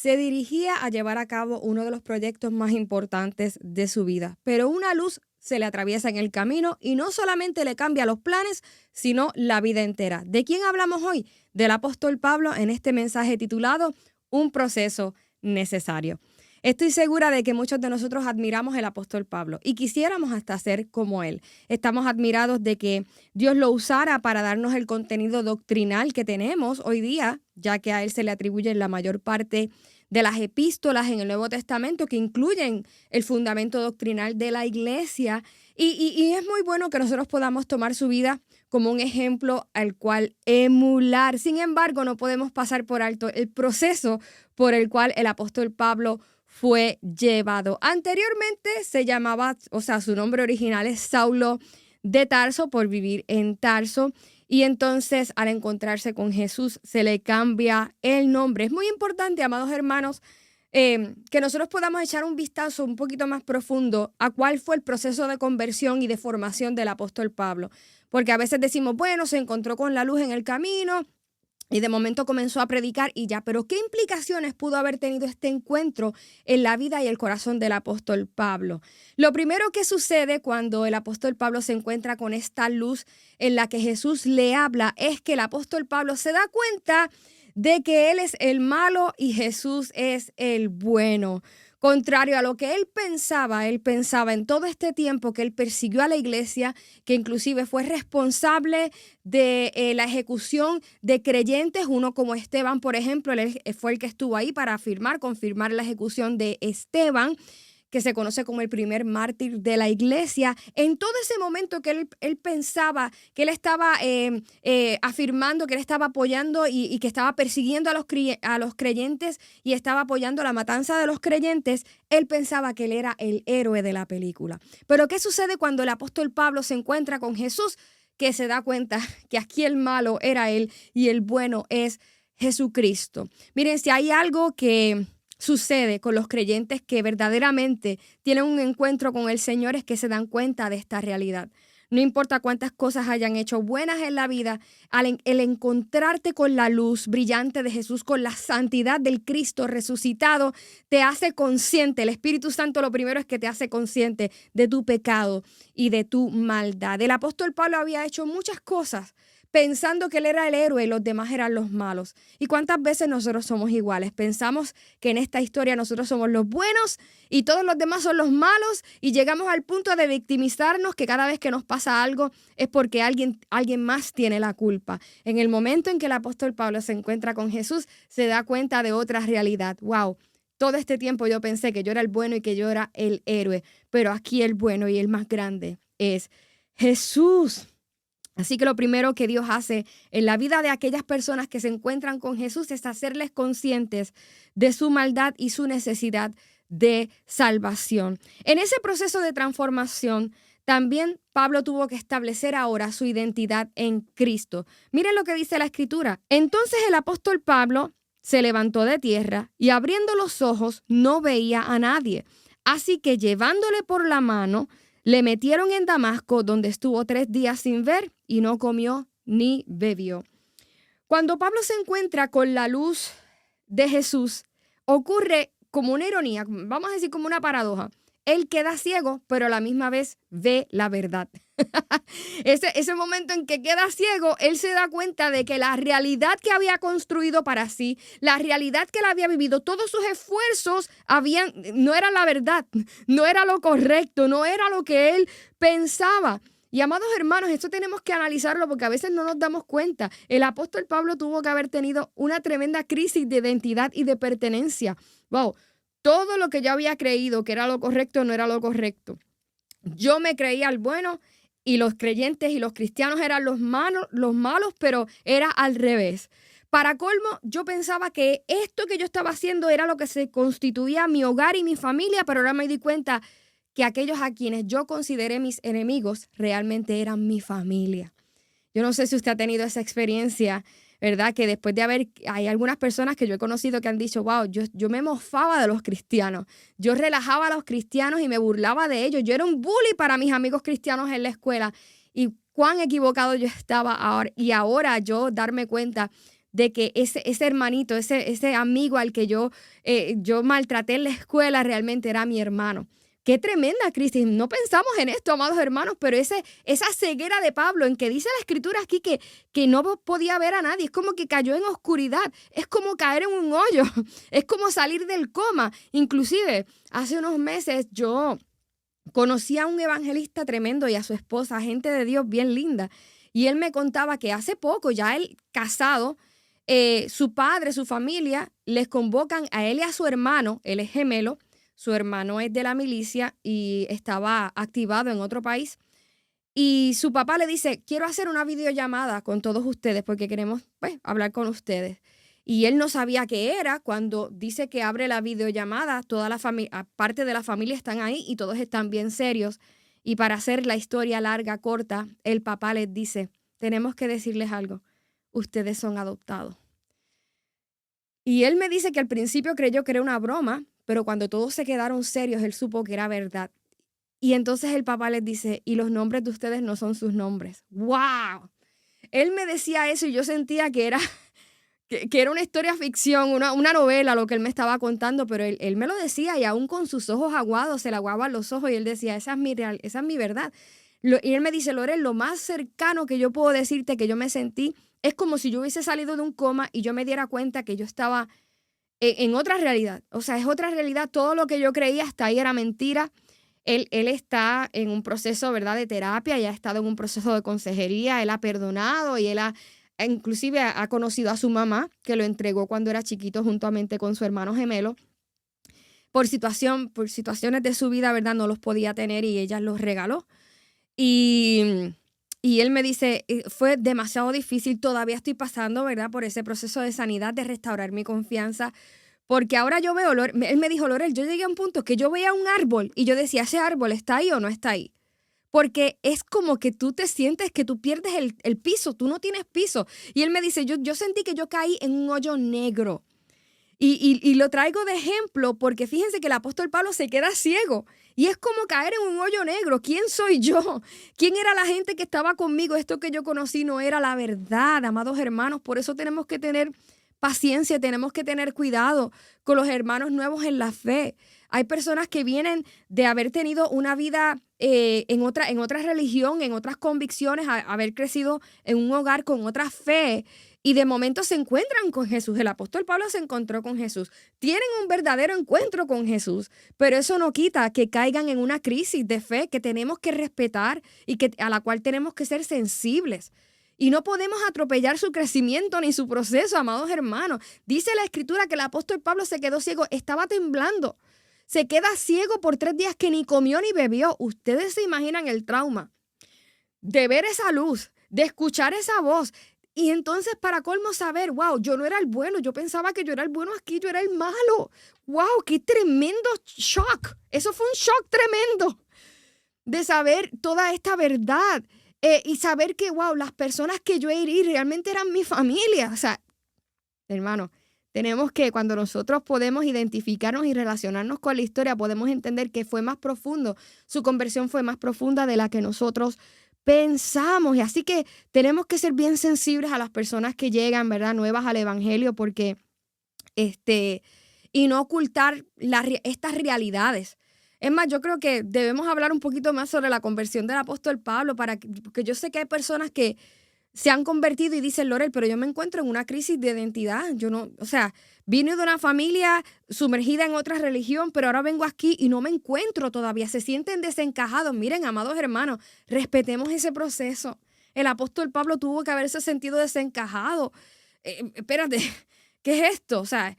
Se dirigía a llevar a cabo uno de los proyectos más importantes de su vida, pero una luz se le atraviesa en el camino y no solamente le cambia los planes, sino la vida entera. ¿De quién hablamos hoy? Del apóstol Pablo en este mensaje titulado Un proceso necesario. Estoy segura de que muchos de nosotros admiramos al apóstol Pablo y quisiéramos hasta ser como él. Estamos admirados de que Dios lo usara para darnos el contenido doctrinal que tenemos hoy día, ya que a él se le atribuyen la mayor parte de las epístolas en el Nuevo Testamento que incluyen el fundamento doctrinal de la iglesia. Y es muy bueno que nosotros podamos tomar su vida como un ejemplo al cual emular. Sin embargo, no podemos pasar por alto el proceso por el cual el apóstol Pablo fue llevado. Anteriormente se llamaba, su nombre original es Saulo de Tarso por vivir en Tarso. Y entonces, al encontrarse con Jesús, se le cambia el nombre. Es muy importante, amados hermanos, que nosotros podamos echar un vistazo un poquito más profundo a cuál fue el proceso de conversión y de formación del apóstol Pablo. Porque a veces decimos, bueno, se encontró con la luz en el camino y de momento comenzó a predicar y ya. Pero ¿qué implicaciones pudo haber tenido este encuentro en la vida y el corazón del apóstol Pablo? Lo primero que sucede cuando el apóstol Pablo se encuentra con esta luz en la que Jesús le habla es que el apóstol Pablo se da cuenta de que él es el malo y Jesús es el bueno. Contrario a lo que él pensaba en todo este tiempo que él persiguió a la iglesia, que inclusive fue responsable de la ejecución de creyentes, uno como Esteban, por ejemplo, él fue el que estuvo ahí para confirmar la ejecución de Esteban, que se conoce como el primer mártir de la iglesia. En todo ese momento que él pensaba que él estaba afirmando, que él estaba apoyando y que estaba persiguiendo a los creyentes y estaba apoyando la matanza de los creyentes, él pensaba que él era el héroe de la película. Pero ¿qué sucede cuando el apóstol Pablo se encuentra con Jesús? Que se da cuenta que aquí el malo era él y el bueno es Jesucristo. Miren, si hay algo que sucede con los creyentes que verdaderamente tienen un encuentro con el Señor es que se dan cuenta de esta realidad. No importa cuántas cosas hayan hecho buenas en la vida, el encontrarte con la luz brillante de Jesús, con la santidad del Cristo resucitado, te hace consciente. El Espíritu Santo lo primero es que te hace consciente de tu pecado y de tu maldad. El apóstol Pablo había hecho muchas cosas pensando que él era el héroe y los demás eran los malos. ¿Y cuántas veces nosotros somos iguales? Pensamos que en esta historia nosotros somos los buenos y todos los demás son los malos y llegamos al punto de victimizarnos que cada vez que nos pasa algo es porque alguien más tiene la culpa. En el momento en que el apóstol Pablo se encuentra con Jesús, se da cuenta de otra realidad. ¡Wow! Todo este tiempo yo pensé que yo era el bueno y que yo era el héroe, pero aquí el bueno y el más grande es Jesús. Así que lo primero que Dios hace en la vida de aquellas personas que se encuentran con Jesús es hacerles conscientes de su maldad y su necesidad de salvación. En ese proceso de transformación, también Pablo tuvo que establecer ahora su identidad en Cristo. Miren lo que dice la Escritura. Entonces el apóstol Pablo se levantó de tierra y abriendo los ojos no veía a nadie. Así que llevándole por la mano, le metieron en Damasco, donde estuvo 3 días sin ver y no comió ni bebió. Cuando Pablo se encuentra con la luz de Jesús, ocurre como una ironía, vamos a decir como una paradoja. Él queda ciego, pero a la misma vez ve la verdad. Ese momento en que queda ciego, él se da cuenta de que la realidad que había construido para sí, la realidad que él había vivido, todos sus esfuerzos no era la verdad, no era lo correcto, no era lo que él pensaba. Y amados hermanos, esto tenemos que analizarlo porque a veces no nos damos cuenta. El apóstol Pablo tuvo que haber tenido una tremenda crisis de identidad y de pertenencia. ¡Wow! Todo lo que yo había creído que era lo correcto no era lo correcto. Yo me creía el bueno y los creyentes y los cristianos eran los malos, pero era al revés. Para colmo, yo pensaba que esto que yo estaba haciendo era lo que se constituía mi hogar y mi familia, pero ahora me di cuenta que aquellos a quienes yo consideré mis enemigos realmente eran mi familia. Yo no sé si usted ha tenido esa experiencia, ¿verdad? Que después de hay algunas personas que yo he conocido que han dicho, wow, yo me mofaba de los cristianos. Yo relajaba a los cristianos y me burlaba de ellos. Yo era un bully para mis amigos cristianos en la escuela. Y cuán equivocado yo estaba ahora. Y ahora yo darme cuenta de que ese hermanito, ese amigo al que yo maltraté en la escuela realmente era mi hermano. Qué tremenda crisis. No pensamos en esto, amados hermanos, pero esa ceguera de Pablo en que dice la escritura aquí que no podía ver a nadie, es como que cayó en oscuridad, es como caer en un hoyo, es como salir del coma. Inclusive, hace unos meses yo conocí a un evangelista tremendo y a su esposa, gente de Dios bien linda, y él me contaba que hace poco, ya él casado, su padre, su familia, les convocan a él y a su hermano, él es gemelo, su hermano es de la milicia y estaba activado en otro país. Y su papá le dice, quiero hacer una videollamada con todos ustedes porque queremos hablar con ustedes. Y él no sabía qué era. Cuando dice que abre la videollamada, toda la familia, parte de la familia están ahí y todos están bien serios. Y para hacer la historia larga, corta, el papá les dice, tenemos que decirles algo, ustedes son adoptados. Y él me dice que al principio creyó que era una broma, pero cuando todos se quedaron serios, él supo que era verdad. Y entonces el papá les dice, y los nombres de ustedes no son sus nombres. ¡Wow! Él me decía eso y yo sentía que era una historia ficción, una novela lo que él me estaba contando, pero él me lo decía y aún con sus ojos aguados, se le aguaban los ojos y él decía, esa es mi verdad. Y él me dice, Lorel, lo más cercano que yo puedo decirte que yo me sentí es como si yo hubiese salido de un coma y yo me diera cuenta que yo estaba en otra realidad. O sea, es otra realidad. Todo lo que yo creía hasta ahí era mentira. Él está en un proceso, ¿verdad?, de terapia, ya ha estado en un proceso de consejería, él ha perdonado y él inclusive ha conocido a su mamá, que lo entregó cuando era chiquito juntamente con su hermano gemelo. Por situaciones de su vida, ¿verdad?, no los podía tener y ella los regaló. Y él me dice, fue demasiado difícil, todavía estoy pasando, ¿verdad?, por ese proceso de sanidad, de restaurar mi confianza, porque ahora yo veo, él me dijo, Lorel, yo llegué a un punto que yo veía un árbol y yo decía, ¿ese árbol está ahí o no está ahí? Porque es como que tú te sientes que tú pierdes el piso, tú no tienes piso. Y él me dice, yo sentí que yo caí en un hoyo negro. Y lo traigo de ejemplo porque fíjense que el apóstol Pablo se queda ciego y es como caer en un hoyo negro. ¿Quién soy yo? ¿Quién era la gente que estaba conmigo? Esto que yo conocí no era la verdad, amados hermanos. Por eso tenemos que tener paciencia, tenemos que tener cuidado con los hermanos nuevos en la fe. Hay personas que vienen de haber tenido una vida en otra religión, en otras convicciones, haber crecido en un hogar con otra fe y de momento se encuentran con Jesús. El apóstol Pablo se encontró con Jesús. Tienen un verdadero encuentro con Jesús, pero eso no quita que caigan en una crisis de fe que tenemos que respetar y a la cual tenemos que ser sensibles. Y no podemos atropellar su crecimiento ni su proceso, amados hermanos. Dice la Escritura que el apóstol Pablo se quedó ciego, estaba temblando. Se queda ciego por 3 días que ni comió ni bebió. Ustedes se imaginan el trauma de ver esa luz, de escuchar esa voz. Y entonces, para colmo, saber, wow, yo no era el bueno. Yo pensaba que yo era el bueno aquí, yo era el malo. Wow, qué tremendo shock. Eso fue un shock tremendo de saber toda esta verdad. Y saber que, wow, las personas que yo herí realmente eran mi familia. O sea, hermano, tenemos que, cuando nosotros podemos identificarnos y relacionarnos con la historia, podemos entender que fue más profundo. Su conversión fue más profunda de la que nosotros pensamos. Y así que tenemos que ser bien sensibles a las personas que llegan, ¿verdad?, nuevas al evangelio, porque, y no ocultar estas realidades. Es más, yo creo que debemos hablar un poquito más sobre la conversión del apóstol Pablo, porque yo sé que hay personas que se han convertido y dicen, Lorel, pero yo me encuentro en una crisis de identidad. Yo no, o sea, vine de una familia sumergida en otra religión, pero ahora vengo aquí y no me encuentro todavía. Se sienten desencajados. Miren, amados hermanos, respetemos ese proceso. El apóstol Pablo tuvo que haberse sentido desencajado. Espérate, ¿qué es esto? O sea,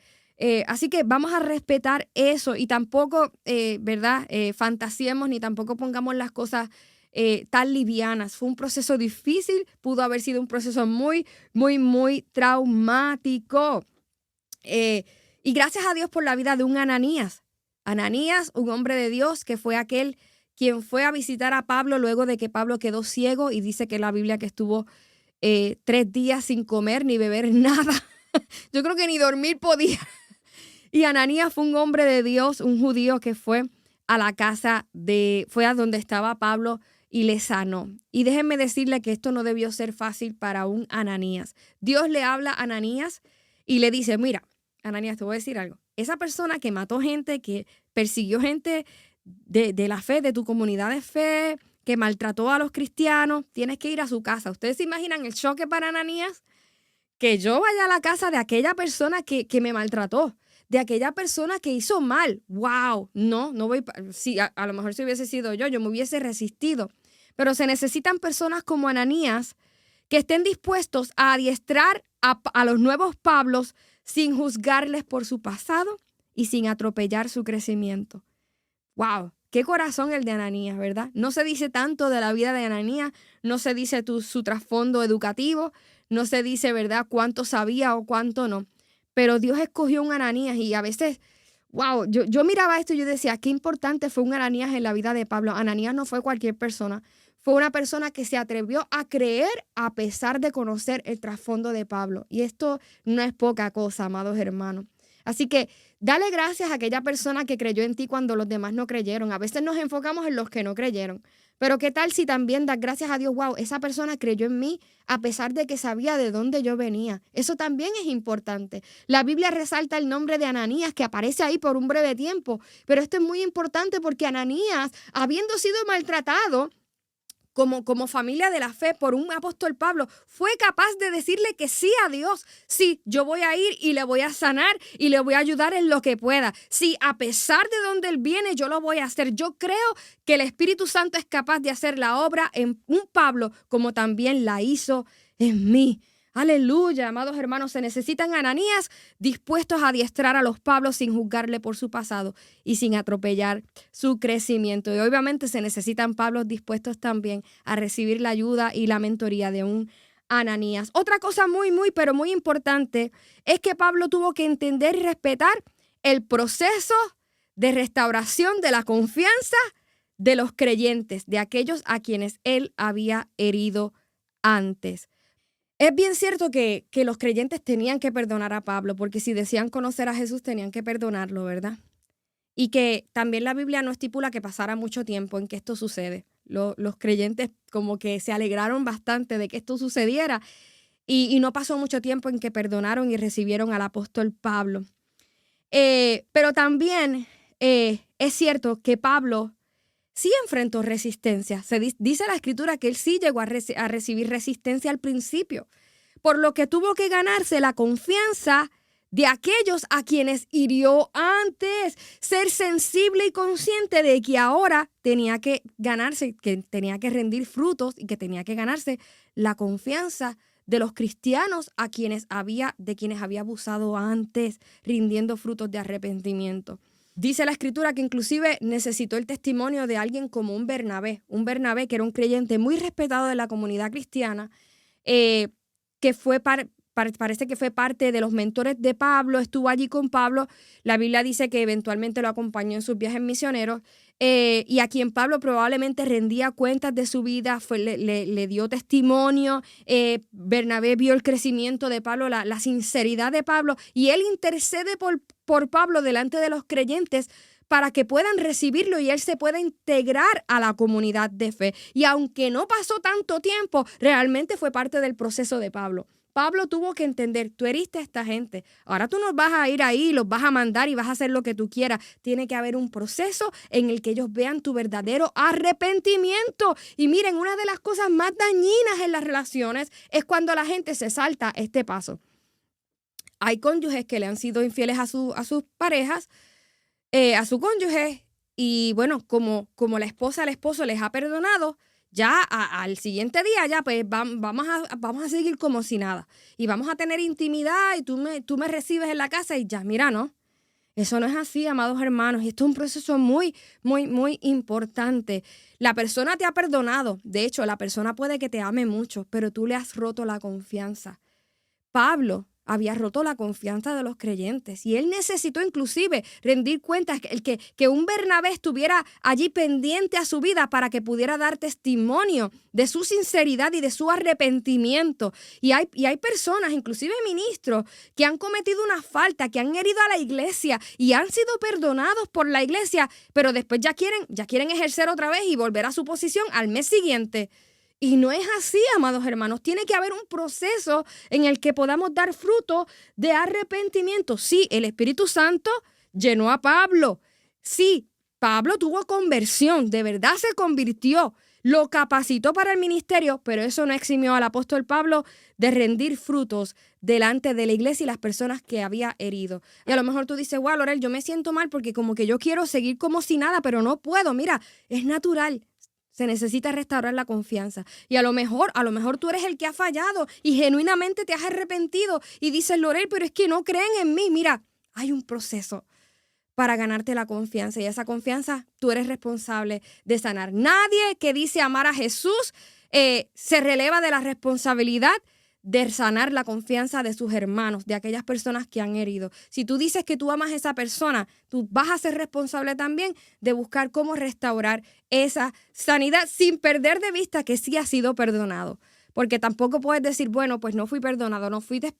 así que vamos a respetar eso y tampoco, ¿verdad? Fantasiemos ni tampoco pongamos las cosas tan livianas. Fue un proceso difícil, pudo haber sido un proceso muy, muy, muy traumático. Y gracias a Dios por la vida de un Ananías. Ananías, un hombre de Dios que fue aquel quien fue a visitar a Pablo luego de que Pablo quedó ciego y dice que la Biblia que estuvo 3 días sin comer ni beber nada. Yo creo que ni dormir podía. Y Ananías fue un hombre de Dios, un judío que fue a la casa fue a donde estaba Pablo y le sanó. Y déjenme decirle que esto no debió ser fácil para un Ananías. Dios le habla a Ananías y le dice, mira, Ananías, te voy a decir algo. Esa persona que mató gente, que persiguió gente de la fe, de tu comunidad de fe, que maltrató a los cristianos, tienes que ir a su casa. ¿Ustedes se imaginan el choque para Ananías? Que yo vaya a la casa de aquella persona que me maltrató, de aquella persona que hizo mal. ¡Wow! No voy. Sí, a lo mejor si hubiese sido yo me hubiese resistido. Pero se necesitan personas como Ananías que estén dispuestos a adiestrar a los nuevos Pablos sin juzgarles por su pasado y sin atropellar su crecimiento. ¡Wow! Qué corazón el de Ananías, ¿verdad? No se dice tanto de la vida de Ananías, no se dice su trasfondo educativo, no se dice, ¿verdad?, cuánto sabía o cuánto no. Pero Dios escogió un Ananías y a veces, wow, yo miraba esto y yo decía, qué importante fue un Ananías en la vida de Pablo. Ananías no fue cualquier persona, fue una persona que se atrevió a creer a pesar de conocer el trasfondo de Pablo. Y esto no es poca cosa, amados hermanos. Así que dale gracias a aquella persona que creyó en ti cuando los demás no creyeron. A veces nos enfocamos en los que no creyeron. Pero ¿qué tal si también das gracias a Dios? Wow, esa persona creyó en mí a pesar de que sabía de dónde yo venía. Eso también es importante. La Biblia resalta el nombre de Ananías que aparece ahí por un breve tiempo. Pero esto es muy importante porque Ananías, habiendo sido maltratado, como familia de la fe por un apóstol Pablo, fue capaz de decirle que sí a Dios. Sí, yo voy a ir y le voy a sanar y le voy a ayudar en lo que pueda. Sí, a pesar de donde él viene, yo lo voy a hacer. Yo creo que el Espíritu Santo es capaz de hacer la obra en un Pablo como también la hizo en mí. Aleluya, amados hermanos, se necesitan Ananías dispuestos a adiestrar a los Pablos sin juzgarle por su pasado y sin atropellar su crecimiento. Y obviamente se necesitan Pablos dispuestos también a recibir la ayuda y la mentoría de un Ananías. Otra cosa pero muy importante es que Pablo tuvo que entender y respetar el proceso de restauración de la confianza de los creyentes, de aquellos a quienes él había herido antes. Es bien cierto que los creyentes tenían que perdonar a Pablo, porque si decían conocer a Jesús tenían que perdonarlo, ¿verdad? Y que también la Biblia no estipula que pasara mucho tiempo en que esto sucede. Los creyentes como que se alegraron bastante de que esto sucediera y no pasó mucho tiempo en que perdonaron y recibieron al apóstol Pablo. Pero también es cierto que Pablo sí enfrentó resistencia. Dice la Escritura que él sí llegó a recibir resistencia al principio, por lo que tuvo que ganarse la confianza de aquellos a quienes hirió antes, ser sensible y consciente de que ahora tenía que ganarse, que tenía que rendir frutos y que tenía que ganarse la confianza de los cristianos de quienes había abusado antes, rindiendo frutos de arrepentimiento. Dice la Escritura que inclusive necesitó el testimonio de alguien como un Bernabé que era un creyente muy respetado de la comunidad cristiana, que parece que fue parte de los mentores de Pablo, estuvo allí con Pablo. La Biblia dice que eventualmente lo acompañó en sus viajes misioneros y a quien Pablo probablemente rendía cuentas de su vida, le dio testimonio. Bernabé vio el crecimiento de Pablo, la sinceridad de Pablo, y él intercede por Pablo delante de los creyentes para que puedan recibirlo y él se pueda integrar a la comunidad de fe. Y aunque no pasó tanto tiempo, realmente fue parte del proceso de Pablo. Pablo tuvo que entender, tú heriste a esta gente, ahora tú no vas a ir ahí, los vas a mandar y vas a hacer lo que tú quieras. Tiene que haber un proceso en el que ellos vean tu verdadero arrepentimiento. Y miren, una de las cosas más dañinas en las relaciones es cuando la gente se salta este paso. Hay cónyuges que le han sido infieles a sus parejas, a su cónyuge, y bueno, como la esposa al esposo les ha perdonado, ya al siguiente día ya pues vamos a seguir como si nada y vamos a tener intimidad y tú me recibes en la casa y ya, mira, no, eso no es así, amados hermanos, y esto es un proceso muy, muy, muy importante. La persona te ha perdonado, de hecho la persona puede que te ame mucho, pero tú le has roto la confianza. Pablo había roto la confianza de los creyentes y él necesitó inclusive rendir cuentas, que un Bernabé estuviera allí pendiente a su vida para que pudiera dar testimonio de su sinceridad y de su arrepentimiento. Y hay personas, inclusive ministros, que han cometido una falta, que han herido a la iglesia y han sido perdonados por la iglesia, pero después ya quieren ejercer otra vez y volver a su posición al mes siguiente. Y no es así, amados hermanos. Tiene que haber un proceso en el que podamos dar fruto de arrepentimiento. Sí, el Espíritu Santo llenó a Pablo. Sí, Pablo tuvo conversión, de verdad se convirtió, lo capacitó para el ministerio, pero eso no eximió al apóstol Pablo de rendir frutos delante de la iglesia y las personas que había herido. Y a lo mejor tú dices, wow, Lorel, yo me siento mal porque como que yo quiero seguir como si nada, pero no puedo. Mira, es natural. Se necesita restaurar la confianza. Y a lo mejor tú eres el que ha fallado y genuinamente te has arrepentido y dices, Lorel, pero es que no creen en mí. Mira, hay un proceso para ganarte la confianza y esa confianza tú eres responsable de sanar. Nadie que dice amar a Jesús se releva de la responsabilidad de sanar la confianza de sus hermanos, de aquellas personas que han herido. Si tú dices que tú amas a esa persona, tú vas a ser responsable también de buscar cómo restaurar esa sanidad sin perder de vista que sí ha sido perdonado. Porque tampoco puedes decir, bueno, pues no fui perdonado, no fuiste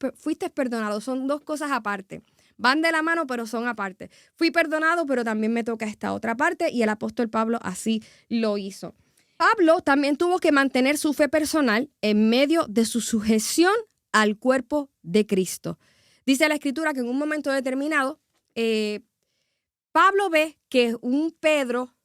perdonado. Son dos cosas aparte. Van de la mano, pero son aparte. Fui perdonado, pero también me toca esta otra parte y el apóstol Pablo así lo hizo. Pablo también tuvo que mantener su fe personal en medio de su sujeción al cuerpo de Cristo. Dice la Escritura que en un momento determinado, Pablo ve que un Pedro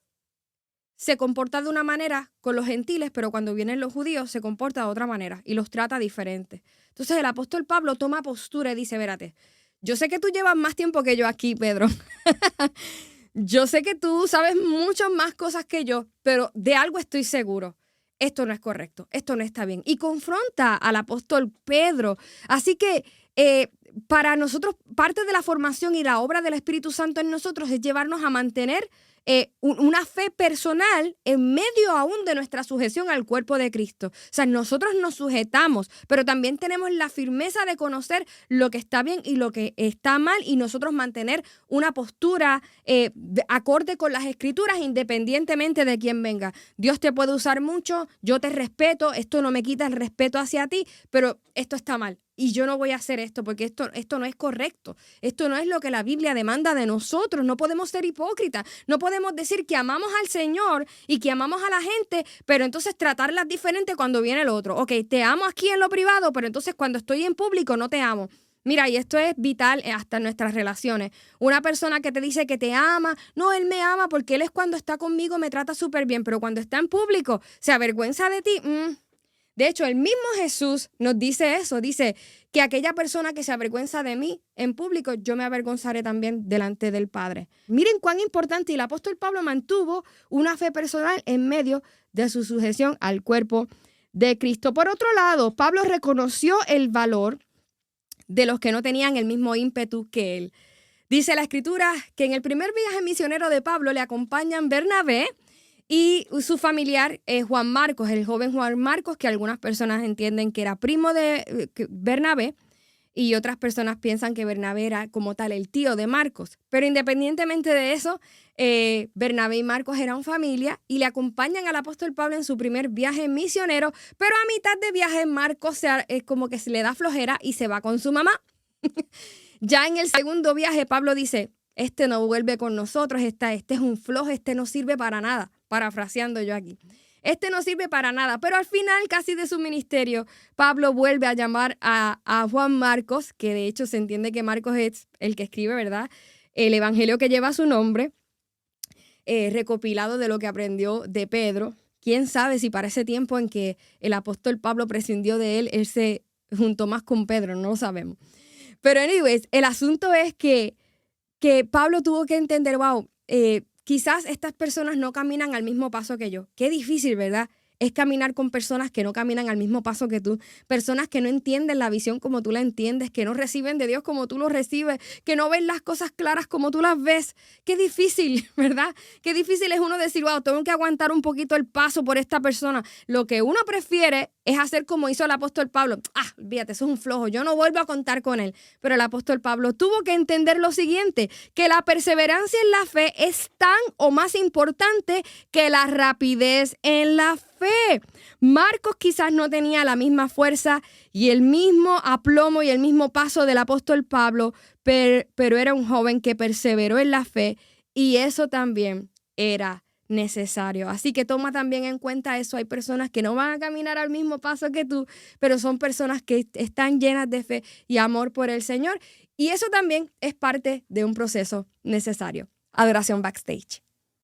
se comporta de una manera con los gentiles, pero cuando vienen los judíos se comporta de otra manera y los trata diferente. Entonces el apóstol Pablo toma postura y dice, vérate, yo sé que tú llevas más tiempo que yo aquí, Pedro. Yo sé que tú sabes muchas más cosas que yo, pero de algo estoy seguro. Esto no es correcto, esto no está bien. Y confronta al apóstol Pedro. Así que para nosotros, parte de la formación y la obra del Espíritu Santo en nosotros es llevarnos a mantener una fe personal en medio aún de nuestra sujeción al cuerpo de Cristo. O sea, nosotros nos sujetamos, pero también tenemos la firmeza de conocer lo que está bien y lo que está mal y nosotros mantener una postura acorde con las Escrituras independientemente de quién venga. Dios te puede usar mucho, yo te respeto, esto no me quita el respeto hacia ti, pero esto está mal. Y yo no voy a hacer esto porque esto no es correcto. Esto no es lo que la Biblia demanda de nosotros. No podemos ser hipócritas. No podemos decir que amamos al Señor y que amamos a la gente, pero entonces tratarlas diferente cuando viene el otro. Ok, te amo aquí en lo privado, pero entonces cuando estoy en público no te amo. Mira, y esto es vital hasta en nuestras relaciones. Una persona que te dice que te ama, no, él me ama porque él es cuando está conmigo me trata súper bien, pero cuando está en público se avergüenza de ti. De hecho, el mismo Jesús nos dice eso, dice que aquella persona que se avergüenza de mí en público, yo me avergonzaré también delante del Padre. Miren cuán importante, y el apóstol Pablo mantuvo una fe personal en medio de su sujeción al cuerpo de Cristo. Por otro lado, Pablo reconoció el valor de los que no tenían el mismo ímpetu que él. Dice la Escritura que en el primer viaje misionero de Pablo le acompañan Bernabé y su familiar Juan Marcos, el joven Juan Marcos, que algunas personas entienden que era primo de Bernabé y otras personas piensan que Bernabé era como tal el tío de Marcos. Pero independientemente de eso, Bernabé y Marcos eran familia y le acompañan al apóstol Pablo en su primer viaje misionero, pero a mitad de viaje Marcos es como que se le da flojera y se va con su mamá. Ya en el segundo viaje Pablo dice, este no vuelve con nosotros, este es un flojo, este no sirve para nada. Parafraseando yo aquí. Este no sirve para nada, pero al final casi de su ministerio, Pablo vuelve a llamar a Juan Marcos, que de hecho se entiende que Marcos es el que escribe, ¿verdad? El evangelio que lleva su nombre, recopilado de lo que aprendió de Pedro. ¿Quién sabe si para ese tiempo en que el apóstol Pablo prescindió de él se juntó más con Pedro? No lo sabemos. Pero anyways, el asunto es que Pablo tuvo que entender, quizás estas personas no caminan al mismo paso que yo. Qué difícil, ¿verdad? es caminar con personas que no caminan al mismo paso que tú, personas que no entienden la visión como tú la entiendes, que no reciben de Dios como tú lo recibes, que no ven las cosas claras como tú las ves. Qué difícil, ¿verdad? Qué difícil es uno decir, wow, tengo que aguantar un poquito el paso por esta persona. Lo que uno prefiere es hacer como hizo el apóstol Pablo. Fíjate, eso es un flojo, yo no vuelvo a contar con él. Pero el apóstol Pablo tuvo que entender lo siguiente, que la perseverancia en la fe es tan o más importante que la rapidez en la fe. Marcos quizás no tenía la misma fuerza y el mismo aplomo y el mismo paso del apóstol Pablo, pero era un joven que perseveró en la fe y eso también era necesario. Así que toma también en cuenta eso. Hay personas que no van a caminar al mismo paso que tú, pero son personas que están llenas de fe y amor por el Señor. Y eso también es parte de un proceso necesario. Adoración Backstage.